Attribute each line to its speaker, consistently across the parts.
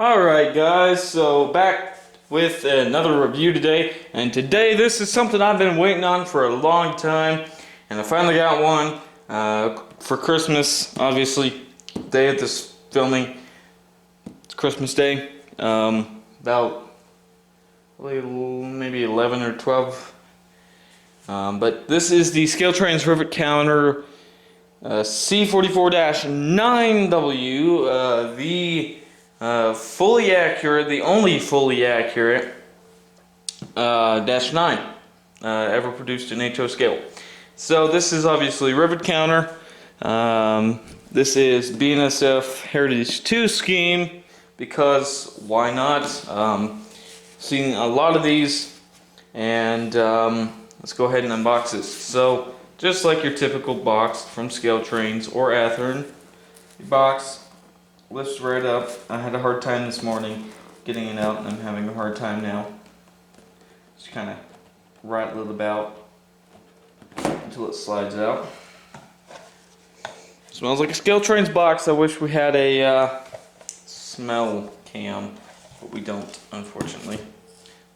Speaker 1: Alright guys, so back with another review today, and today this is something I've been waiting on for a long time, and I finally got one for Christmas. Obviously, day of this filming, it's Christmas Day, about maybe 11 or 12, but this is the ScaleTrains rivet counter C44-9W, the fully accurate, the only fully accurate dash 9 ever produced in HO scale. So this is obviously rivet counter. This is BNSF Heritage 2 scheme because why not? Seen a lot of these, and let's go ahead and unbox this. So just like your typical box from ScaleTrains or Athearn, your box lifts right up. I had a hard time this morning getting it out, and I'm having a hard time now. Just kind of rattle it about until it slides out. Smells like a ScaleTrains box. I wish we had a smell cam, but we don't, unfortunately.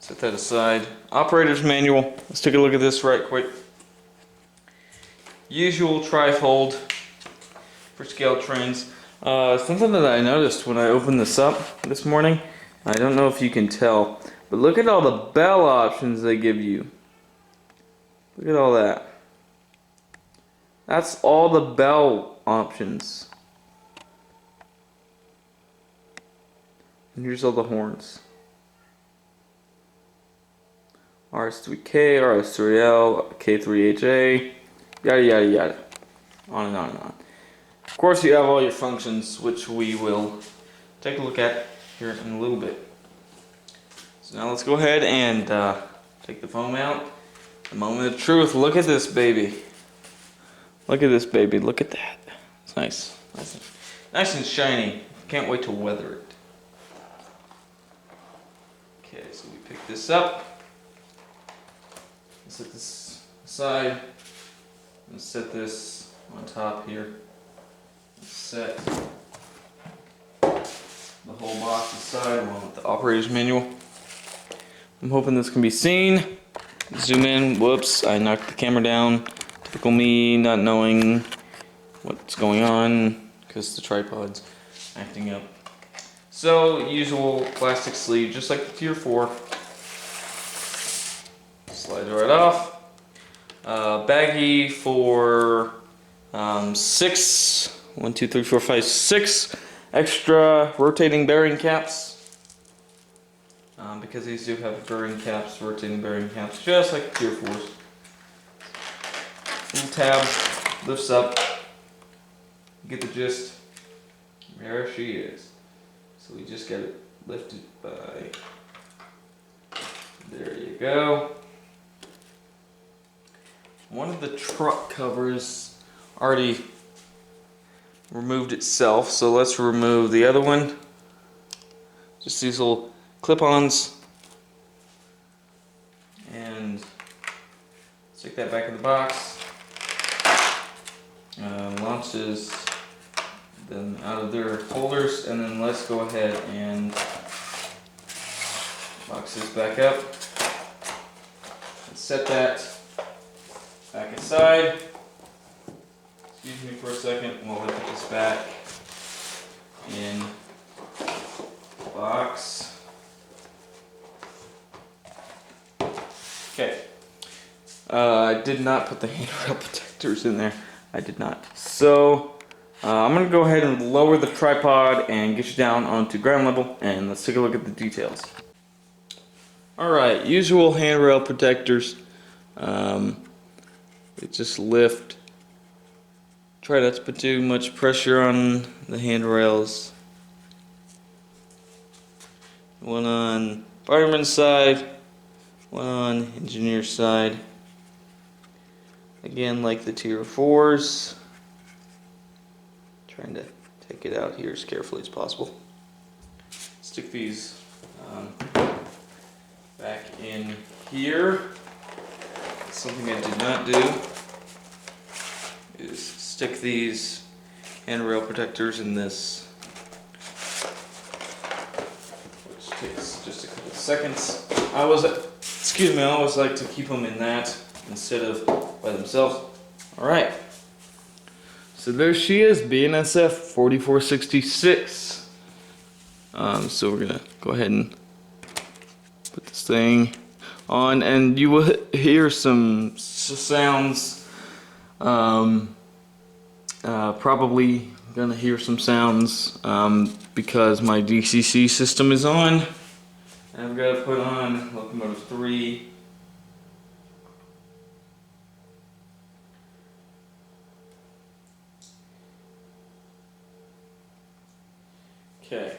Speaker 1: Set that aside. Operator's manual. Let's take a look at this right quick. Usual trifold for ScaleTrains. Something that I noticed when I opened this up this morning, I don't know if you can tell, but look at all the bell options they give you. Look at all that. That's all the bell options. And here's all the horns. RS3K, RS3L, K3HA, yada yada yada. On and on and on. Of course, you have all your functions, which we will take a look at here in a little bit. So now let's go ahead and take the foam out. The moment of truth. Look at this baby. Look at this baby. Look at that. It's nice. Nice and shiny. Can't wait to weather it. Okay, so we pick this up. Set this aside. And set this on top here. Set the whole box aside along with the operator's manual. I'm hoping this can be seen. Zoom in. Whoops, I knocked the camera down. Typical me not knowing what's going on because the tripod's acting up. So, usual plastic sleeve, just like the Tier 4. Slides right off. Baggie for 6 extra rotating bearing caps. Because these do have bearing caps, rotating bearing caps, just like Tier 4s. Little tab, lifts up. You get the gist. There she is. So we just get it lifted by. There you go. One of the truck covers already removed itself, so let's remove the other one. Just these little clip-ons, and stick that back in the box. Launches them out of their holders, and then let's go ahead and box this back up and set that back aside. Excuse me for a second while I put this back in the box. Okay. I did not put the handrail protectors in there. I did not. So I'm going to go ahead and lower the tripod and get you down onto ground level, and let's take a look at the details. Alright, usual handrail protectors. They just lift. Try not to put too much pressure on the handrails. One on fireman's side, one on engineer's side. Again, like the Tier 4s. Trying to take it out here as carefully as possible. Stick these back in here. Something I did not do is stick these handrail protectors in this Takes just a couple seconds. I always like to keep them in that instead of by themselves. All right. So there she is, BNSF 4466. So we're gonna go ahead and put this thing on, and you will hear some sounds. Probably gonna hear some sounds because my DCC system is on. And I've got to put on locomotive 3. Okay,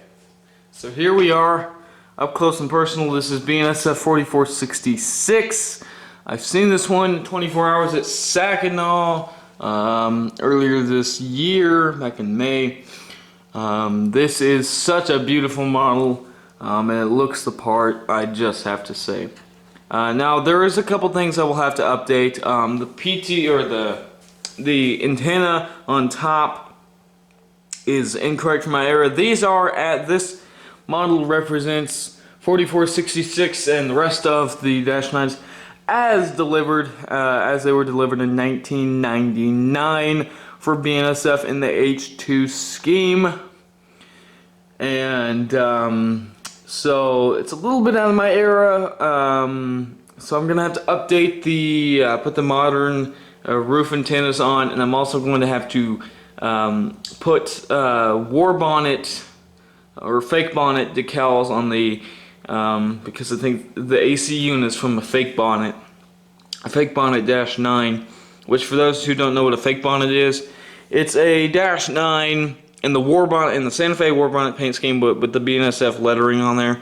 Speaker 1: so here we are, up close and personal. This is BNSF 4466. I've seen this one 24 hours at Saginaw earlier this year, back in May. This is such a beautiful model, and it looks the part, I just have to say. Now there is a couple things I will have to update. The PT, or the antenna on top, is incorrect for my era. These are this model represents 4466 and the rest of the Dash 9s as delivered, as they were delivered in 1999 for BNSF in the H2 scheme. And so it's a little bit out of my era. So I'm gonna have to update put the modern roof antennas on, and I'm also going to have to put war bonnet or fake bonnet decals on the because I think the AC unit is from a fake bonnet Dash 9, which for those who don't know what a fake bonnet is, it's a Dash 9 in the war bonnet, in the Santa Fe war bonnet paint scheme, but with the BNSF lettering on there.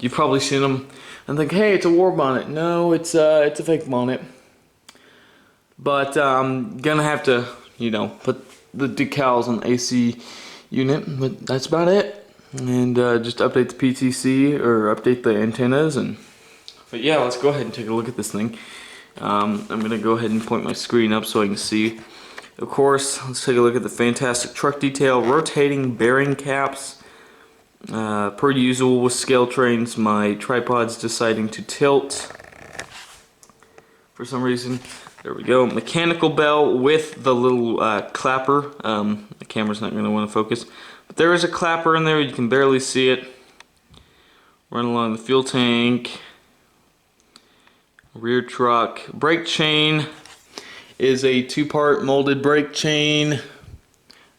Speaker 1: You've probably seen them and think, hey, it's a war bonnet. No, it's a fake bonnet. But gonna have to, put the decals on the AC unit, but that's about it. And just update the PTC, or update the antennas. But yeah, let's go ahead and take a look at this thing. I'm gonna go ahead and point my screen up so I can see. Of course, let's take a look at the fantastic truck detail, rotating bearing caps. Per usual with ScaleTrains, my tripod's deciding to tilt for some reason. There we go. Mechanical bell with the little clapper. The camera's not going to want to focus, but there is a clapper in there. You can barely see it. Run along the fuel tank. Rear truck. Brake chain is a 2-part molded brake chain. Am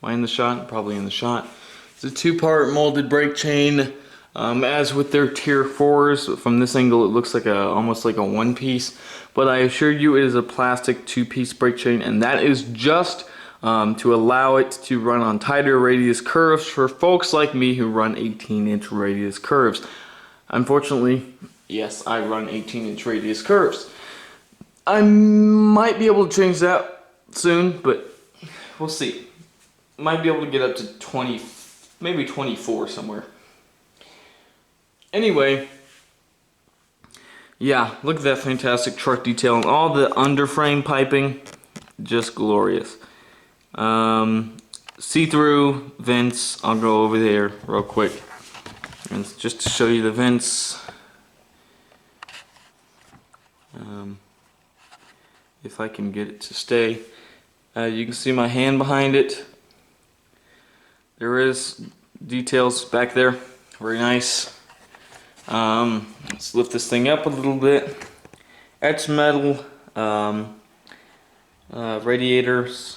Speaker 1: I in the shot? Probably in the shot. It's a 2-part molded brake chain. As with their Tier 4s, from this angle it looks like almost like a one-piece, but I assure you it is a plastic 2-piece brake chain, and that is just to allow it to run on tighter radius curves for folks like me who run 18-inch radius curves. Unfortunately, yes, I run 18-inch radius curves. I might be able to change that soon, but we'll see. Might be able to get up to 20, maybe 24 somewhere. Anyway, yeah, look at that fantastic truck detail and all the underframe piping, just glorious. See-through vents, I'll go over there real quick, and just to show you the vents. If I can get it to stay, you can see my hand behind it. There is details back there, very nice. Let's lift this thing up a little bit. Etched metal radiators.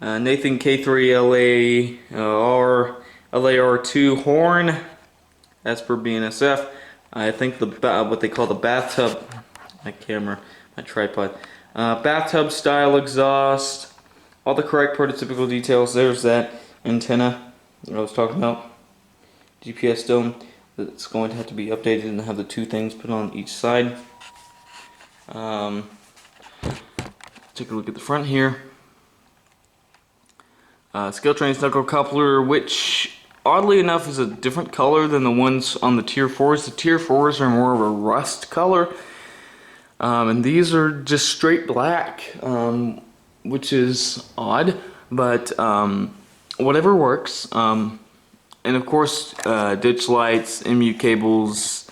Speaker 1: Nathan K3 LAR2 horn. That's per BNSF. I think what they call the bathtub. My camera, my tripod. Bathtub style exhaust. All the correct prototypical details. There's that antenna that I was talking about. GPS dome. It's going to have to be updated and have the 2 things put on each side. Take a look at the front here. ScaleTrains knuckle coupler, which oddly enough is a different color than the ones on the Tier 4s. The Tier 4s are more of a rust color, and these are just straight black, which is odd, but whatever works. and of course ditch lights, MU cables,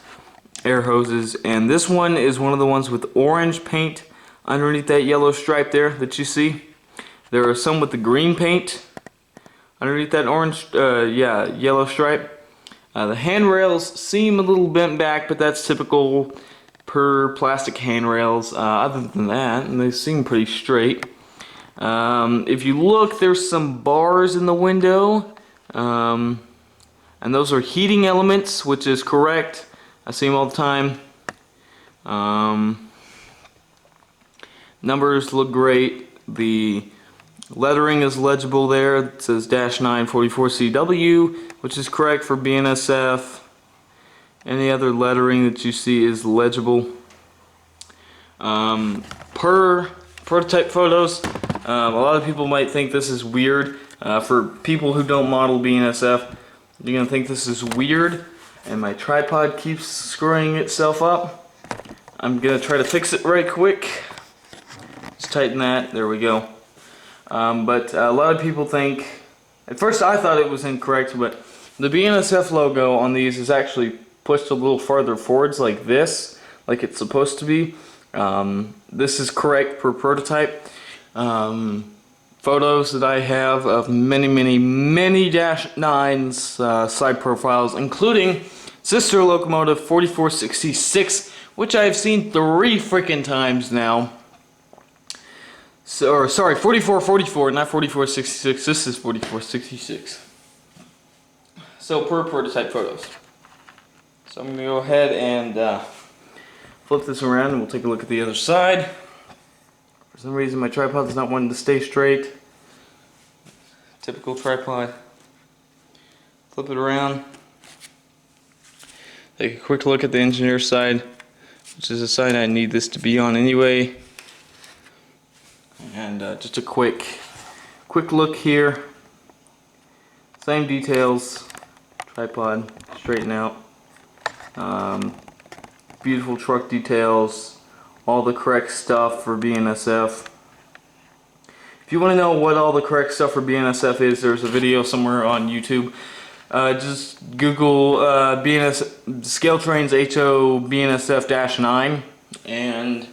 Speaker 1: air hoses, and this one is one of the ones with orange paint underneath that yellow stripe there that you see. There are some with the green paint underneath that orange, yellow stripe. The handrails seem a little bent back, but that's typical per plastic handrails. Other than that, and they seem pretty straight. If you look, there's some bars in the window, and those are heating elements, which is correct. I see them all the time. Numbers look great. The lettering is legible there. It says -944CW, which is correct for BNSF. Any other lettering that you see is legible. Per prototype photos, a lot of people might think this is weird. For people who don't model BNSF, you're going to think this is weird, and my tripod keeps screwing itself up. I'm going to try to fix it right quick. Just tighten that. There we go. But a lot of people think, at first I thought it was incorrect, but the BNSF logo on these is actually pushed a little farther forwards like this, like it's supposed to be. This is correct per prototype. Photos that I have of many Dash 9s side profiles, including sister locomotive 4466, which I've seen 3 freaking times now. So, or sorry, 4444, not 4466. This is 4466. So per prototype photos. So I'm going to go ahead and flip this around, and we'll take a look at the other side. For some reason my tripod's not wanting to stay straight. Typical tripod. Flip it around. Take a quick look at the engineer side, which is the side I need this to be on anyway. And just a quick look here. Same details. Tripod, straighten out. Beautiful truck details. All the correct stuff for BNSF. If you want to know what all the correct stuff for BNSF is, there's a video somewhere on YouTube. Just Google ScaleTrains HO BNSF-9, and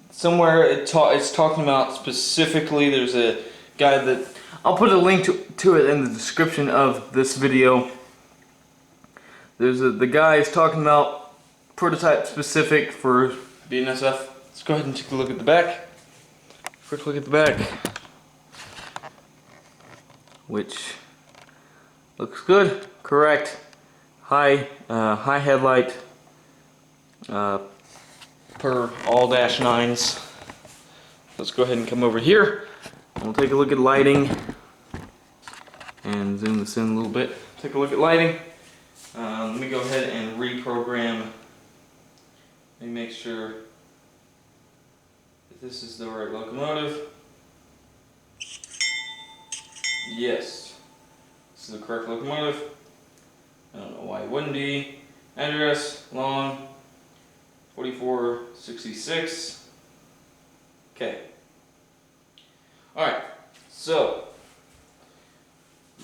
Speaker 1: somewhere it's talking about specifically. There's a guy that I'll put a link to it in the description of this video. The guy is talking about prototype specific for BNSF. Let's go ahead and take a look at the back. Quick look at the back, which looks good. Correct. High headlight per all Dash 9s. Let's go ahead and come over here. We'll take a look at lighting and zoom this in a little bit. Take a look at lighting. Let me go ahead and reprogram. Let me make sure that this is the right locomotive. Yes, this is the correct locomotive. I don't know why it wouldn't be. Address, long, 4466. Okay. Alright, so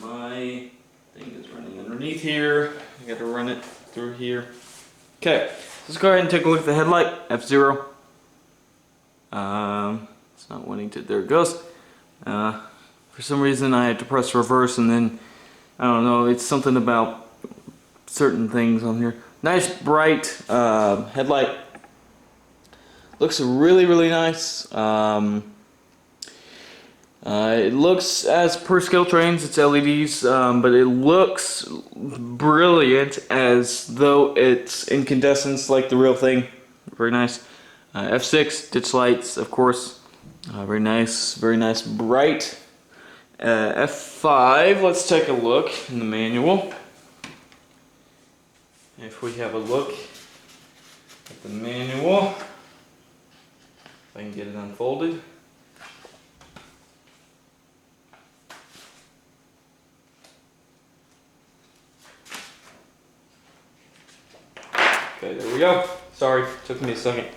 Speaker 1: my thing is running underneath here. I gotta run it through here. Okay, let's go ahead and take a look at the headlight. F0. It's not wanting to. There it goes. For some reason I had to press reverse, and then I don't know, it's something about certain things on here. Nice bright headlight. Looks really nice. It looks, as per ScaleTrains, it's LEDs, but it looks brilliant as though it's incandescence like the real thing. Very nice. F6, ditch lights, of course. Very nice bright. F5, let's take a look in the manual. If we have a look at the manual, if I can get it unfolded. Okay, there we go. Sorry, took me a second.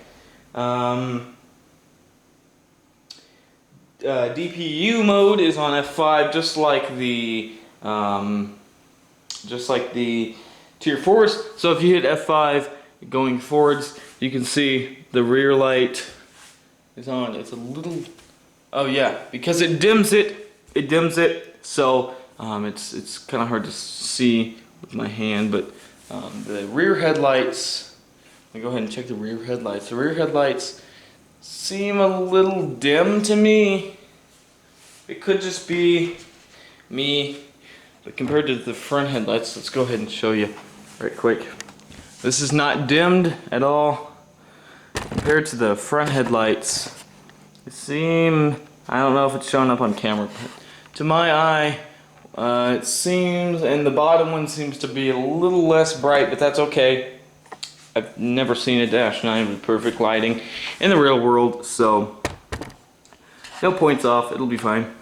Speaker 1: DPU mode is on F5, just like the just like the Tier 4s. So if you hit F5 going forwards, you can see the rear light is on. It's a little, oh yeah, because it dims it, so it's kind of hard to see with my hand, but the rear headlights, let me go ahead and check the rear headlights. The rear headlights seem a little dim to me. It could just be me, but compared to the front headlights, let's go ahead and show you right quick. This is not dimmed at all. Compared to the front headlights, it seems, I don't know if it's showing up on camera, but to my eye, it seems, and the bottom one seems to be a little less bright, but that's okay. I've never seen a Dash 9 with perfect lighting in the real world, so no points off, it'll be fine.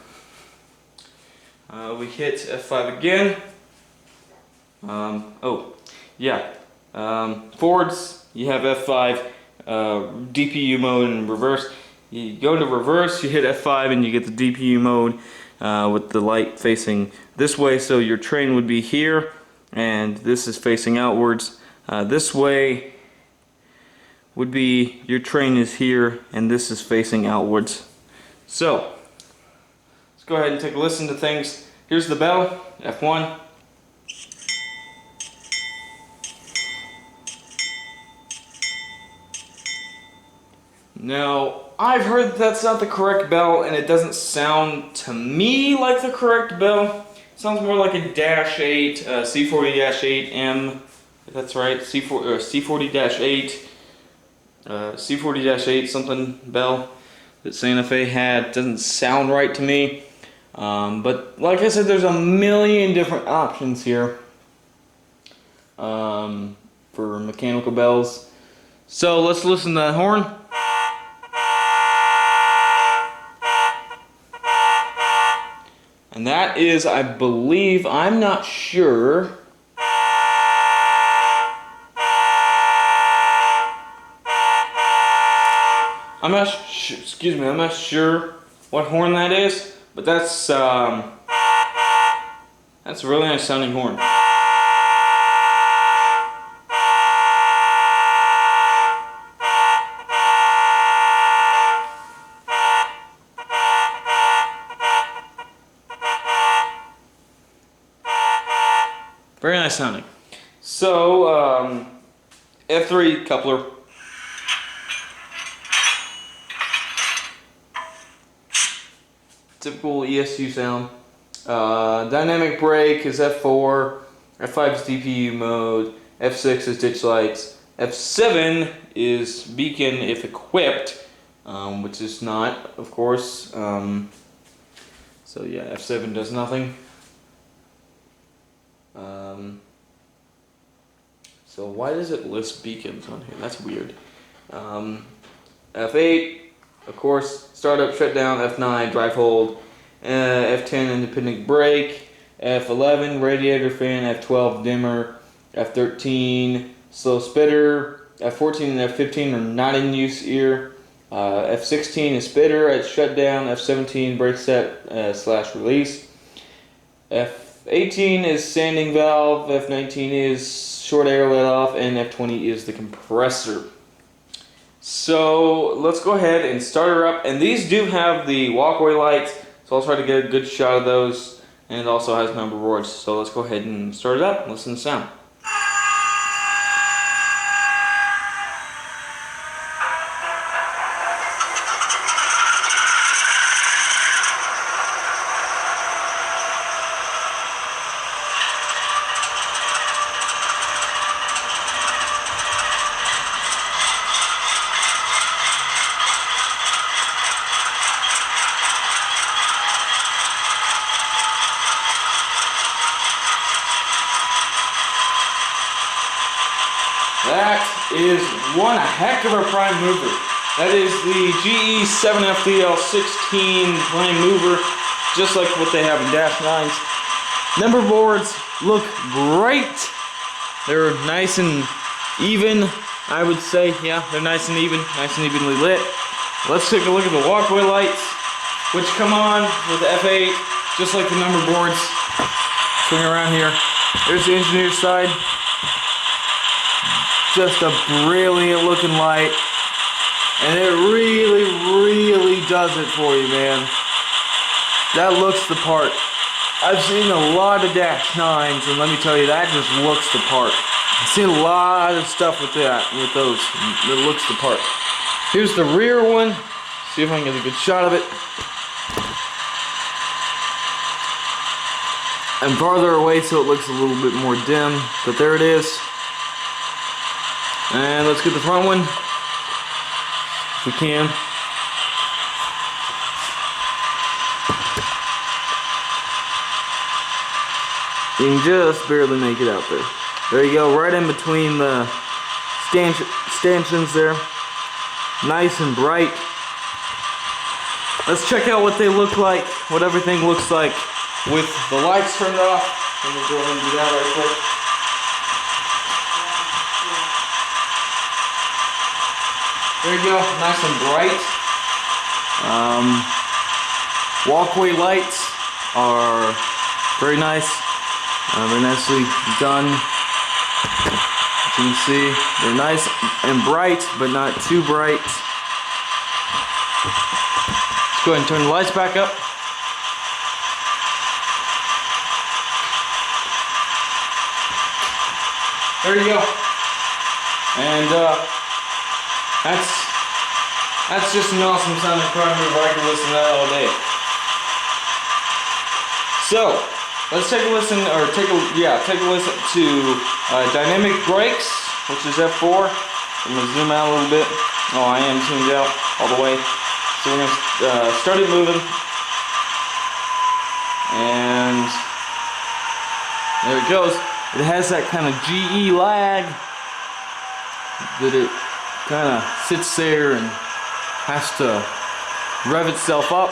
Speaker 1: We hit F5 again. Oh, yeah. Forwards, you have F5, DPU mode in reverse. You go into reverse, you hit F5, and you get the DPU mode with the light facing this way. So your train would be here, and this is facing outwards. This way would be your train is here, and this is facing outwards. So let's go ahead and take a listen to things. Here's the bell, F1. Now, I've heard that that's not the correct bell, and it doesn't sound to me like the correct bell. It sounds more like a Dash 8, C40-8M, if that's right, C40-8, C40-8 something bell that Santa Fe had. Doesn't sound right to me. But like I said, there's a million different options here for mechanical bells. So let's listen to that horn. And that is, I believe, I'm not sure. Excuse me, I'm not sure what horn that is, but that's a really nice sounding horn. Very nice sounding. So, F3 coupler. Typical ESU sound. Dynamic brake is F4. F5 is DPU mode. F6 is ditch lights. F7 is beacon if equipped, which is not, of course. So yeah, F7 does nothing. So why does it list beacons on here? That's weird. F8, of course, startup, shutdown. F9, drive hold. F10, independent brake. F11, radiator fan. F12, dimmer. F13, slow spitter. F14 and F15 are not in use here. F16 is spitter at shutdown. F17, brake set / release. F18 is sanding valve. F19 is short air let off, and F20 is the compressor. So let's go ahead and start her up. And these do have the walkway lights, so I'll try to get a good shot of those. And it also has number boards. So let's go ahead and start it up and listen to the sound. That is one heck of a prime mover. That is the GE 7FDL16 prime mover, just like what they have in Dash 9s. Number boards look great. They're nice and even, I would say. Yeah, they're nice and even, nice and evenly lit. Let's take a look at the walkway lights, which come on with the F8, just like the number boards. Swing around here. There's the engineer side. Just a brilliant looking light. And it really does it for you, man. That looks the part. I've seen a lot of Dash 9s, and let me tell you, that just looks the part. I've seen a lot of stuff with those. It looks the part. Here's the rear one. See if I can get a good shot of it. I'm farther away so it looks a little bit more dim, but there it is. And let's get the front one, if we can. You can just barely make it out there. There you go, right in between the stanchions there. Nice and bright. Let's check out what they look like, what everything looks like with the lights turned off. Let me go ahead and do that right quick. There you go, nice and bright. Walkway lights are very nice, very nicely done. As you can see, they're nice and bright, but not too bright. Let's go ahead and turn the lights back up. There you go. And that's just an awesome sounding prime mover. I can listen to that all day. So let's take a listen, or take a listen to dynamic brakes, which is F4. I'm gonna zoom out a little bit. Oh, I am zoomed out all the way. So we're gonna start it moving, and there it goes. It has that kind of GE lag that it kind of sits there and has to rev itself up.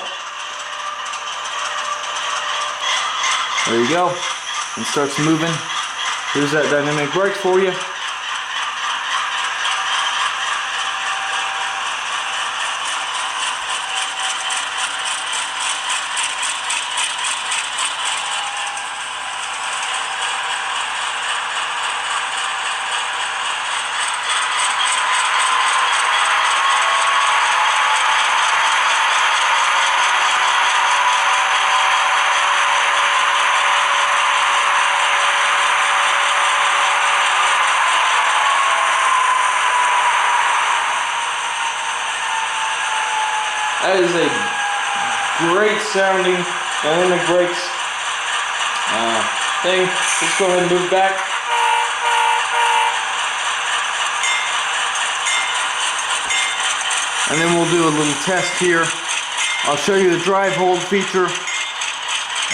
Speaker 1: There you go. And starts moving. Here's that dynamic brakes for you. That is a great sounding dynamic brakes thing. Let's go ahead and move back. And then we'll do a little test here. I'll show you the drive hold feature.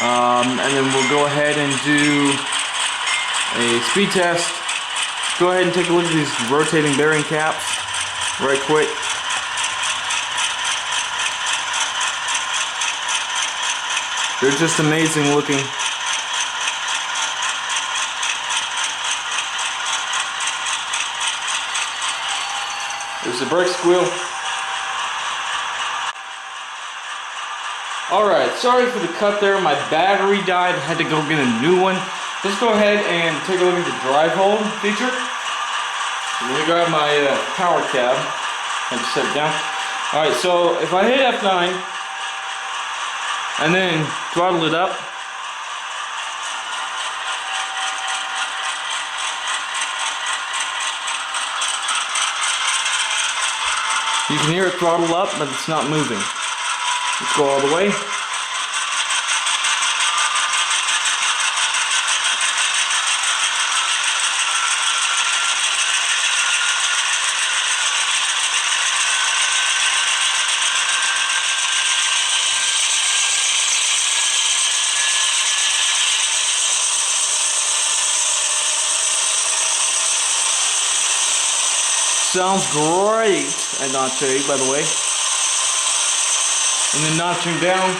Speaker 1: And then we'll go ahead and do a speed test. Go ahead and take a look at these rotating bearing caps right quick. They're just amazing looking. There's the brake squeal. Alright, sorry for the cut there. My battery died. I had to go get a new one. Let's go ahead and take a look at the drive hold feature. Let me grab my power cab and set it down. Alright, so if I hit F9 and then throttle it up, you can hear it throttle up, but it's not moving. Let's go all the way. Sounds great at notch 8, by the way. And then notching down.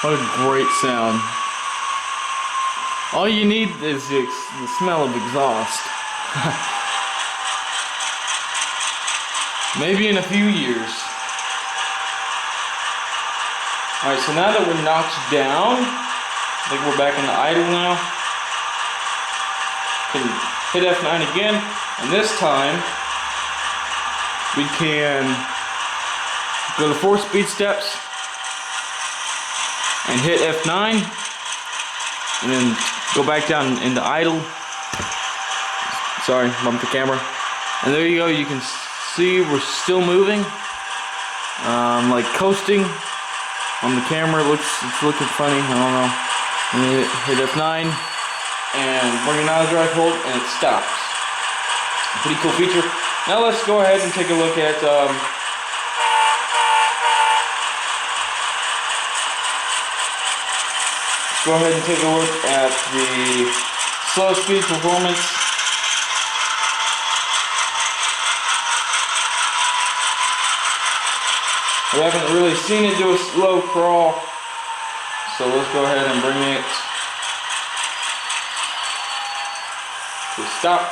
Speaker 1: What a great sound. All you need is the smell of exhaust. maybe in a few years. Alright, so now that we're knocked down, I think we're back in the idle now. Can hit F9 again, and this time we can go to 4 speed steps and hit F9, and then go back down into idle. Sorry, bumped the camera. And there you go, you can see we're still moving. Like coasting on the camera, it's looking funny, I don't know. And then hit F9 and bring it out of drive hold and it stops. Pretty cool feature. Now let's go ahead and take a look at the slow speed performance. We haven't really seen it do a slow crawl, so let's go ahead and bring it to stop.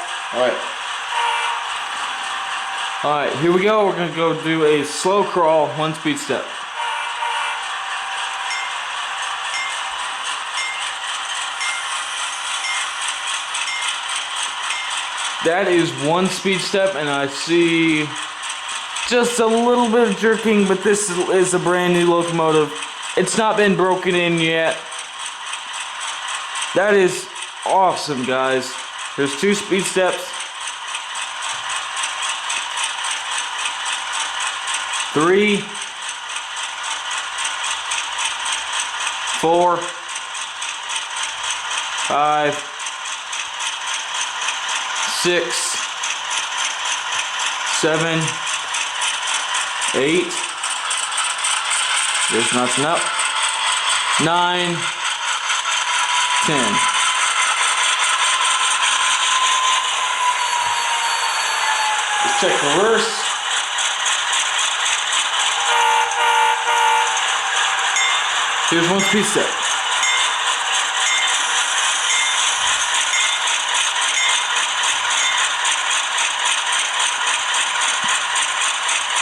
Speaker 1: Alright, here we go. We're going to go do a slow crawl, 1 speed step. That is 1 speed step, and I see just a little bit of jerking, but this is a brand new locomotive. It's not been broken in yet. That is awesome, guys. There's 2 speed steps. 3, 4, 5, 6, 7, 8. There's nothing up. 9, 10. Let's check reverse. Here's 1 speed step.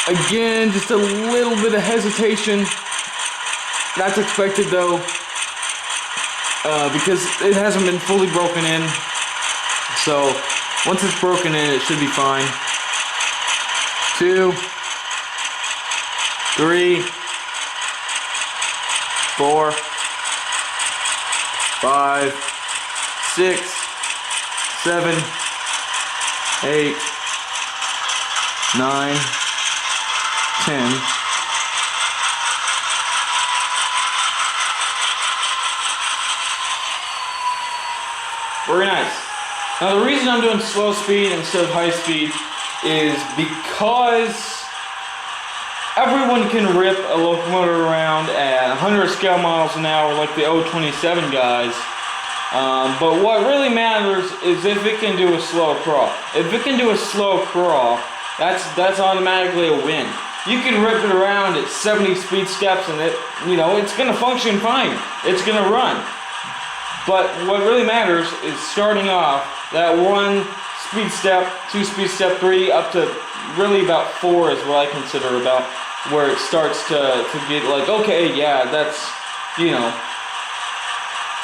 Speaker 1: Again, just a little bit of hesitation. That's expected though, because it hasn't been fully broken in. So once it's broken in, it should be fine. 2, 3, 4, 5, 6, 7, 8, 9, 10. Very nice. Now the reason I'm doing slow speed instead of high speed is because everyone can rip a locomotive around at 100 scale miles an hour like the 027 guys. But what really matters is if it can do a slow crawl. If it can do a slow crawl, that's automatically a win. You can rip it around at 70 speed steps and it's going to function fine. It's going to run. But what really matters is starting off that 1 speed step, 2 speed step, 3, up to really about 4 is what I consider about where it starts to get like, okay, yeah, that's,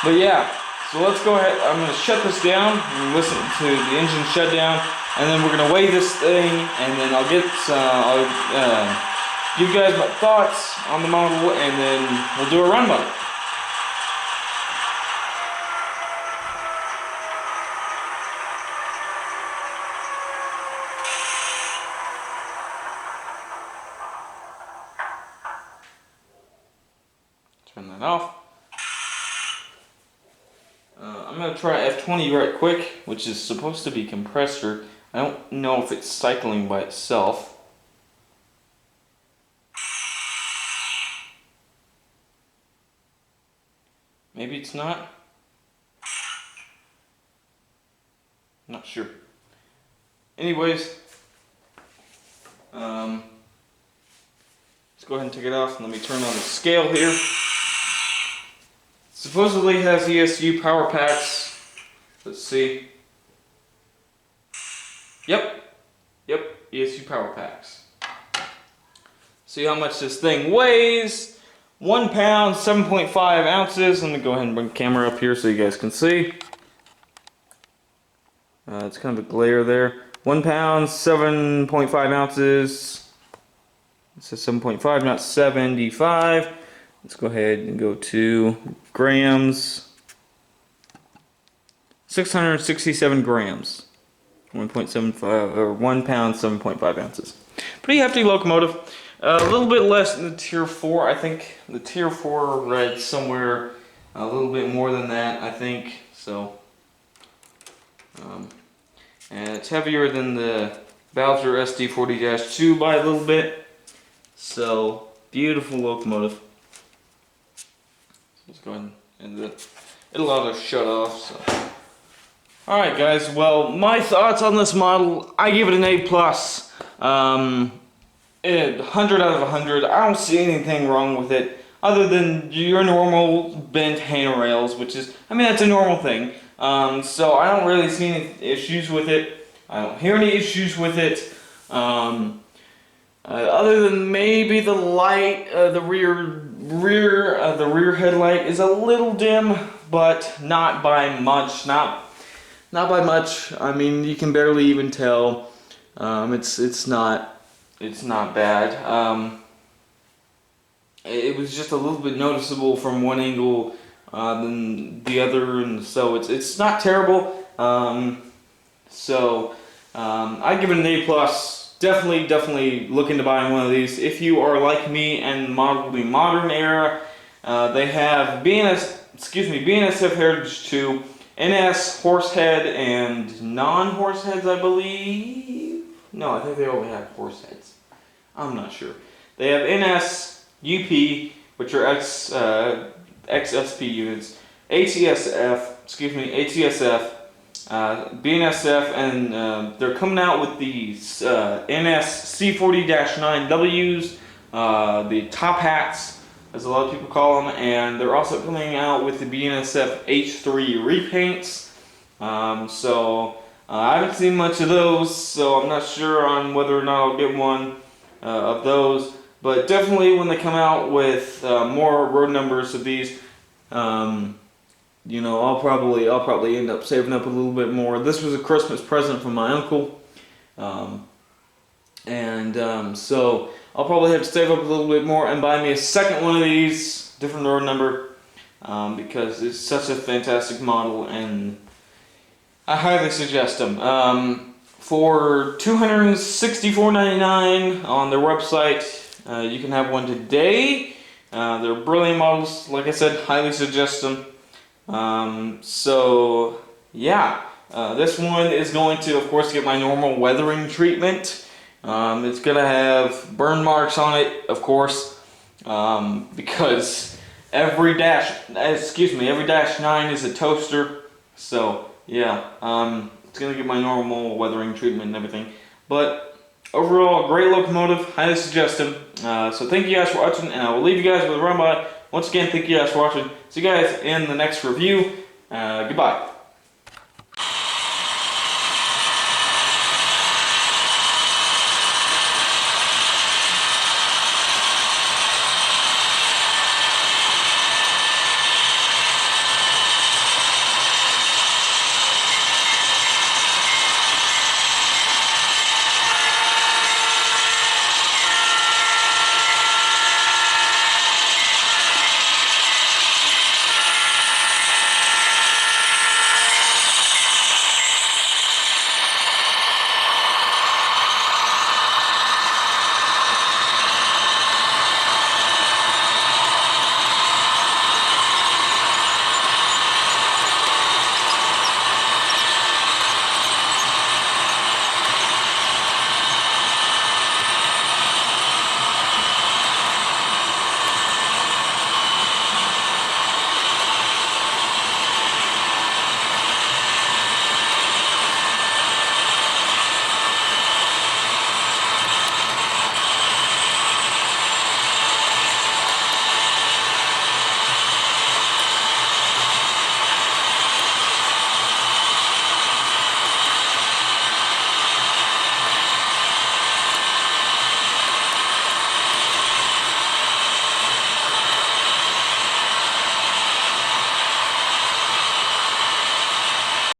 Speaker 1: But yeah, so let's go ahead. I'm going to shut this down and listen to the engine shut down. And then we're going to weigh this thing, and then I'll give you guys my thoughts on the model, and then we'll do a run by it. Turn that off. I'm going to try F20 right quick, which is supposed to be compressor. I don't know if it's cycling by itself. Maybe it's not. Not sure. Anyways, let's go ahead and take it off and let me turn on the scale here. Supposedly has ESU power packs. Let's see. Yep, ESU power packs. see how much this thing weighs. 1 pound, 7.5 ounces. Let me go ahead and bring the camera up here so you guys can see. It's kind of a glare there. 1 pound, 7.5 ounces. It says 7.5, not 75. Let's go ahead and go to grams. 667 grams. 1.75 or 1 pound, 7.5 ounces. Pretty hefty locomotive. A little bit less than the Tier 4. I think the Tier 4 read somewhere a little bit more than that, I think. So, and it's heavier than the Bowser SD40-2 by a little bit. So, beautiful locomotive. Let's go ahead and it'll auto shut off. So. Alright guys, well, my thoughts on this model, I give it an A+. 100 out of 100. I don't see anything wrong with it other than your normal bent handrails, which is, I mean, that's a normal thing. So I don't really see any issues with it. I don't hear any issues with it. Other than maybe the light, the rear headlight is a little dim, but not by much. Not by much. I mean, you can barely even tell. It's not bad. It was just a little bit noticeable from one angle than the other, and so it's not terrible. I give it an A+. Definitely look into buying one of these. If you are like me and model the modern era, they have BNSF Heritage 2, NS Horsehead, and non-horseheads, I believe. No, I think they only have horseheads. I'm not sure. They have NS, UP, which are XSP units, ATSF, BNSF, and they're coming out with these NS C40-9Ws, the top hats, as a lot of people call them, and they're also coming out with the BNSF H3 repaints. I haven't seen much of those, so I'm not sure on whether or not I'll get one of those. But definitely when they come out with more road numbers of these, you know, I'll probably end up saving up a little bit more. This was a Christmas present from my uncle, so I'll probably have to save up a little bit more and buy me a second one of these, different road number, because it's such a fantastic model, and I highly suggest them. For $264.99 on their website, you can have one today. They're brilliant models. Like I said, highly suggest them. This one is going to, of course, get my normal weathering treatment. It's going to have burn marks on it, of course, because every dash 9 is a toaster. So, yeah, it's going to get my normal weathering treatment and everything. But overall, great locomotive. Highly suggest them. So thank you guys for watching, and I will leave you guys with a run by. Once again, thank you guys for watching. See you guys in the next review. Goodbye.